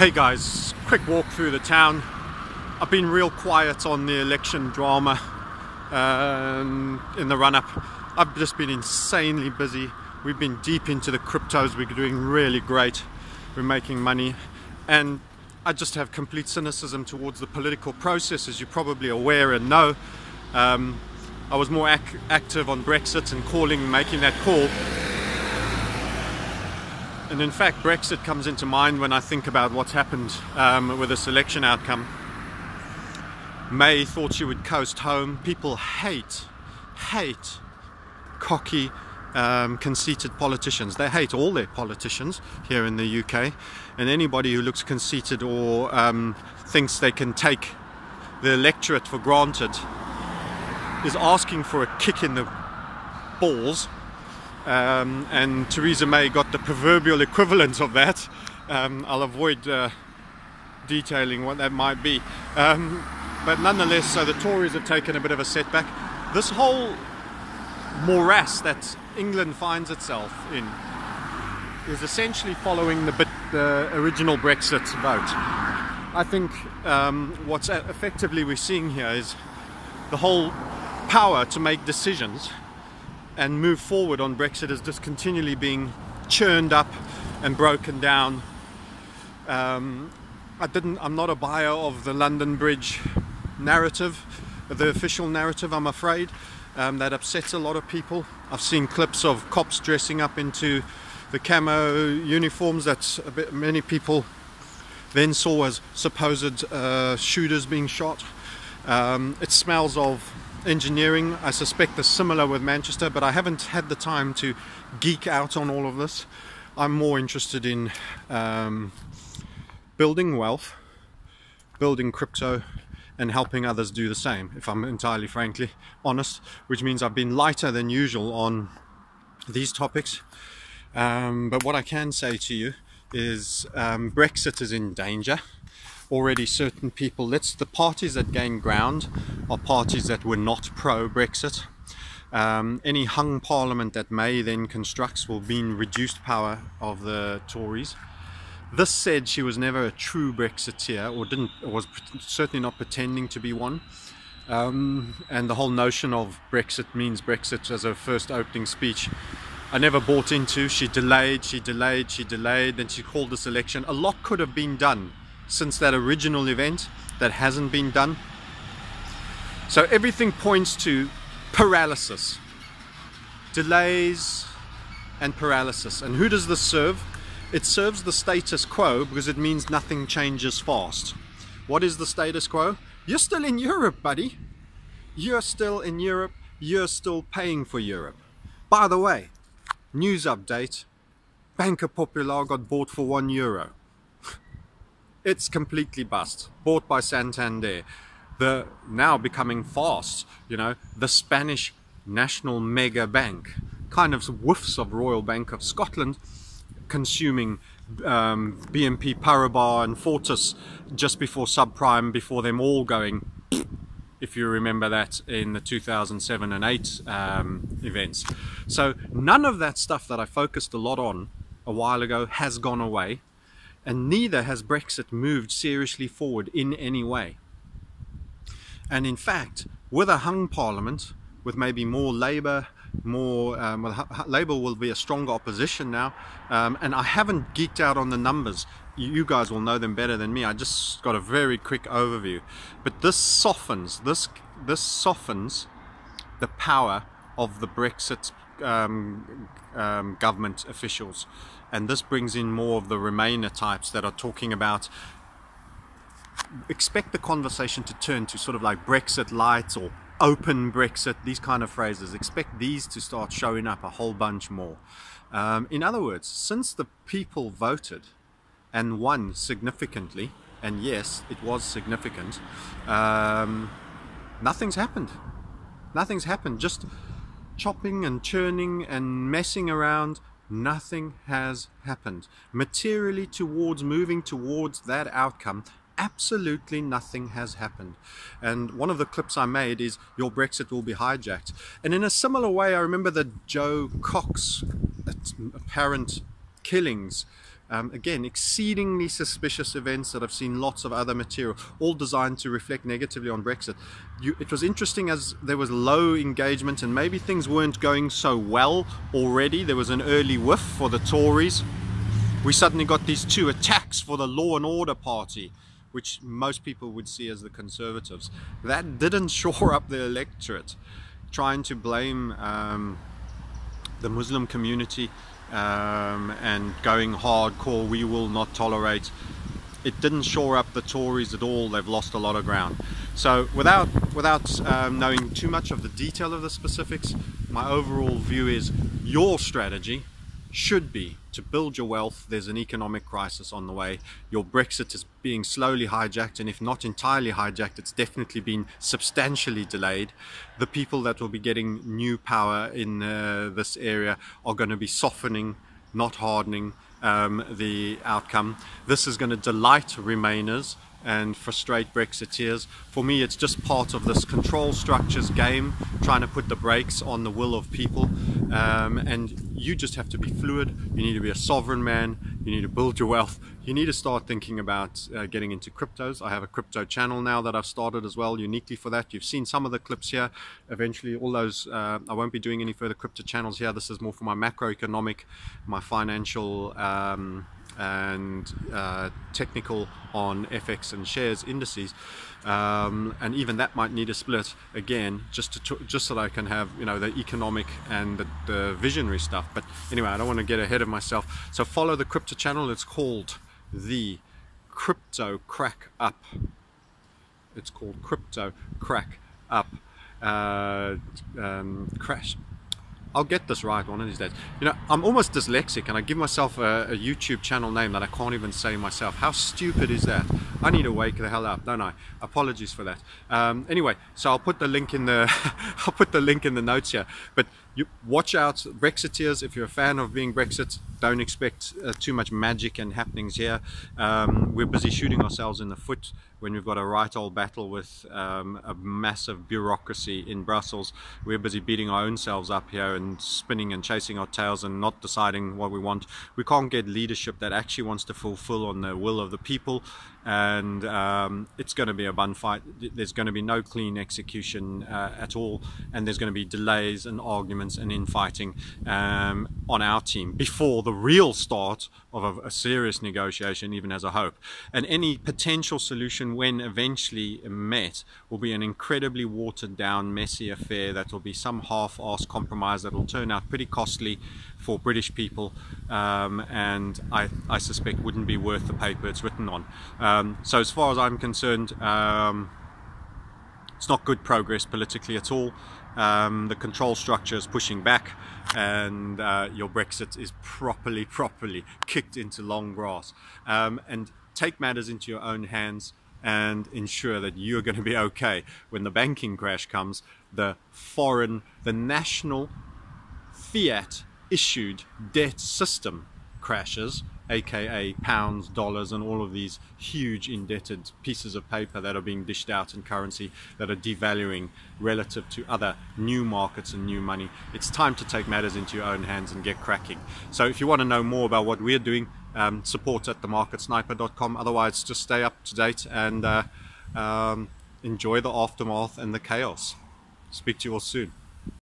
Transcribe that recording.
Hey guys, quick walk through the town. I've been real quiet on the election drama in the run-up. I've just been insanely busy. We've been deep into the cryptos. We're doing really great. We're making money, and I just have complete cynicism towards the political process, as you're probably aware and know. I was more active on Brexit and making that call. And in fact, Brexit comes into mind when I think about what's happened with this election outcome. May thought she would coast home. People hate cocky, conceited politicians. They hate all their politicians here in the UK. And anybody who looks conceited or thinks they can take the electorate for granted is asking for a kick in the balls. And Theresa May got the proverbial equivalent of that. I'll avoid detailing what that might be. But nonetheless, so the Tories have taken a bit of a setback. This whole morass that England finds itself in is essentially following the original Brexit vote. I think what's effectively we're seeing here is the whole power to make decisions and move forward on Brexit is just continually being churned up and broken down. I'm not a buyer of the London Bridge narrative, the official narrative, I'm afraid. That upsets a lot of people. I've seen clips of cops dressing up into the camo uniforms that many people then saw as supposed shooters being shot. It smells of engineering. I suspect they're similar with Manchester, but I haven't had the time to geek out on all of this. I'm more interested in building wealth, building crypto, and helping others do the same, if I'm entirely frankly honest, which means I've been lighter than usual on these topics. But what I can say to you is Brexit is in danger. Already certain people, the parties that gain ground are parties that were not pro-Brexit. Any hung parliament that May then constructs will mean reduced power of the Tories. This said, she was never a true Brexiteer, or was certainly not pretending to be one. And the whole notion of Brexit means Brexit as a first opening speech, I never bought into. She delayed, then she called this election. A lot could have been done since that original event that hasn't been done. So everything points to paralysis, delays and paralysis. And who does this serve? It serves the status quo because it means nothing changes fast. What is the status quo? You're still in Europe, buddy. You're still in Europe. You're still paying for Europe. By the way, news update, Banco Popular got bought for €1. It's completely bust. Bought by Santander. The now becoming fast, the Spanish national mega bank. Kind of whiffs of Royal Bank of Scotland, consuming BNP Paribas and Fortis just before subprime, before them all going, if you remember that in the 2007 and 8 events. So none of that stuff that I focused a lot on a while ago has gone away. And neither has Brexit moved seriously forward in any way. And in fact, with a hung parliament, with maybe more Labour, Labour will be a stronger opposition now. And I haven't geeked out on the numbers. You guys will know them better than me. I just got a very quick overview. But this softens, this softens the power of the Brexit government officials. And this brings in more of the Remainer types that are talking about, expect the conversation to turn to sort of like Brexit light or open Brexit, these kind of phrases. Expect these to start showing up a whole bunch more. In other words, since the people voted and won significantly, and yes, it was significant, nothing's happened. Nothing's happened. Just chopping and churning and messing around. Nothing has happened. Materially moving towards that outcome, absolutely nothing has happened. And one of the clips I made is your Brexit will be hijacked. And in a similar way, I remember the Joe Cox apparent killings Again, exceedingly suspicious events that I've seen lots of other material, all designed to reflect negatively on Brexit. It was interesting as there was low engagement and maybe things weren't going so well already. There was an early whiff for the Tories. We suddenly got these two attacks for the law and order party, which most people would see as the Conservatives. That didn't shore up the electorate. Trying to blame the Muslim community and going hardcore, we will not tolerate. It didn't shore up the Tories at all. They've lost a lot of ground. So without knowing too much of the detail of the specifics, my overall view is your strategy should be to build your wealth. There's an economic crisis on the way. Your Brexit is being slowly hijacked, and if not entirely hijacked, it's definitely been substantially delayed. The people that will be getting new power in this area are going to be softening, not hardening the outcome. This is going to delight Remainers and frustrate Brexiteers. For me, it's just part of this control structures game, trying to put the brakes on the will of people. And you just have to be fluid. You need to be a sovereign man. You need to build your wealth. You need to start thinking about getting into cryptos. I have a crypto channel now that I've started as well, uniquely for that. You've seen some of the clips here. Eventually, all those, I won't be doing any further crypto channels here. This is more for my macroeconomic, my financial, and technical on FX and shares indices, and even that might need a split again, just so that I can have, you know, the economic and the visionary stuff. But anyway, I don't want to get ahead of myself. So follow the crypto channel. It's called the Crypto Crack Up. It's called Crypto Crack Up. Crash. I'll get this right one of these days. You know, I'm almost dyslexic and I give myself a YouTube channel name that I can't even say myself. How stupid is that? I need to wake the hell up, don't I? Apologies for that. Anyway, so I'll put the link in the I'll put the link in the notes here. But you watch out, Brexiteers. If you're a fan of being Brexit, don't expect too much magic and happenings here. We're busy shooting ourselves in the foot when we've got a right old battle with a massive bureaucracy in Brussels. We're busy beating our own selves up here and spinning and chasing our tails and not deciding what we want. We can't get leadership that actually wants to fulfill on the will of the people, and it's going to be a bun fight. There's going to be no clean execution at all, and there's going to be delays and arguments and infighting on our team before the real start of a serious negotiation even has a hope. And any potential solution, when eventually met, will be an incredibly watered down, messy affair that will be some half-assed compromise that will turn out pretty costly for British people, and I suspect wouldn't be worth the paper it's written on. So as far as I'm concerned, it's not good progress politically at all. The control structure is pushing back, and your Brexit is properly kicked into long grass. And take matters into your own hands and ensure that you're going to be okay when the banking crash comes. The national fiat issued debt system crashes, aka pounds, dollars, and all of these huge indebted pieces of paper that are being dished out in currency that are devaluing relative to other new markets and new money. It's time to take matters into your own hands and get cracking. So if you want to know more about what we're doing, support at themarketsniper.com. Otherwise, just stay up to date and enjoy the aftermath and the chaos. Speak to you all soon.